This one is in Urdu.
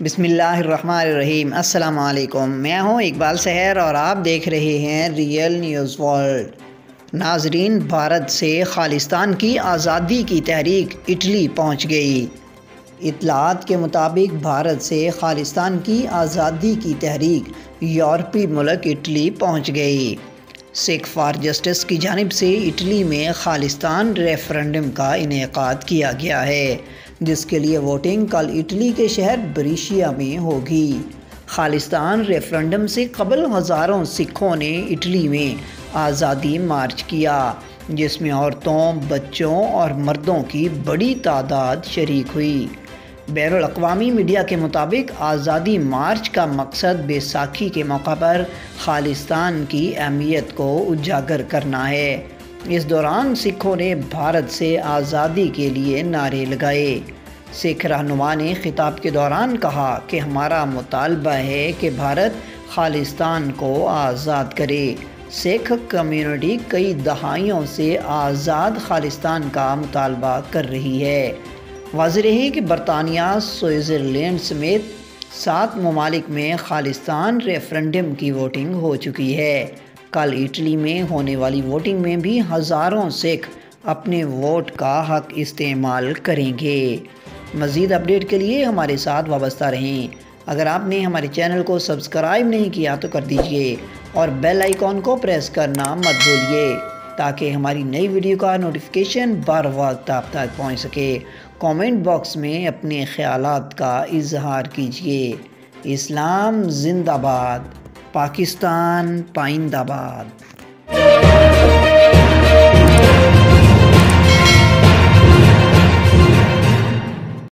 بسم اللہ الرحمن الرحیم۔ السلام علیکم، میں ہوں اقبال سحر اور آپ دیکھ رہے ہیں ریئل نیوز ورلڈ۔ ناظرین، بھارت سے خالستان کی آزادی کی تحریک اٹلی پہنچ گئی۔ اطلاعات کے مطابق بھارت سے خالستان کی آزادی کی تحریک یورپی ملک اٹلی پہنچ گئی۔ سکھ فار جسٹس کی جانب سے اٹلی میں خالستان ریفرنڈم کا انعقاد کیا گیا ہے، جس کے لیے ووٹنگ کل اٹلی کے شہر بریشیا میں ہوگی۔ خالستان ریفرنڈم سے قبل ہزاروں سکھوں نے اٹلی میں آزادی مارچ کیا، جس میں عورتوں، بچوں اور مردوں کی بڑی تعداد شریک ہوئی۔ بین الاقوامی میڈیا کے مطابق آزادی مارچ کا مقصد بیساکھی کے موقع پر خالستان کی اہمیت کو اجاگر کرنا ہے۔ اس دوران سکھوں نے بھارت سے آزادی کے لیے نعرے لگائے۔ سکھ رہنما نے خطاب کے دوران کہا کہ ہمارا مطالبہ ہے کہ بھارت خالستان کو آزاد کرے۔ سکھ کمیونٹی کئی دہائیوں سے آزاد خالستان کا مطالبہ کر رہی ہے۔ واضح رہے کہ برطانیہ، سوئٹزرلینڈ سمیت 7 ممالک میں خالستان ریفرنڈم کی ووٹنگ ہو چکی ہے۔ کل اٹلی میں ہونے والی ووٹنگ میں بھی ہزاروں سکھ اپنے ووٹ کا حق استعمال کریں گے۔ مزید اپڈیٹ کے لیے ہمارے ساتھ وابستہ رہیں۔ اگر آپ نے ہمارے چینل کو سبسکرائب نہیں کیا تو کر دیجئے اور بیل آئیکن کو پریس کرنا مت بھولیے تاکہ ہماری نئی ویڈیو کا نوٹیفیکیشن بر وقت آپ تک پہنچ سکے۔ کامنٹ باکس میں اپنے خیالات کا اظہار کیجیے۔ اسلام زندہ باد، پاکستان پائندہ باد۔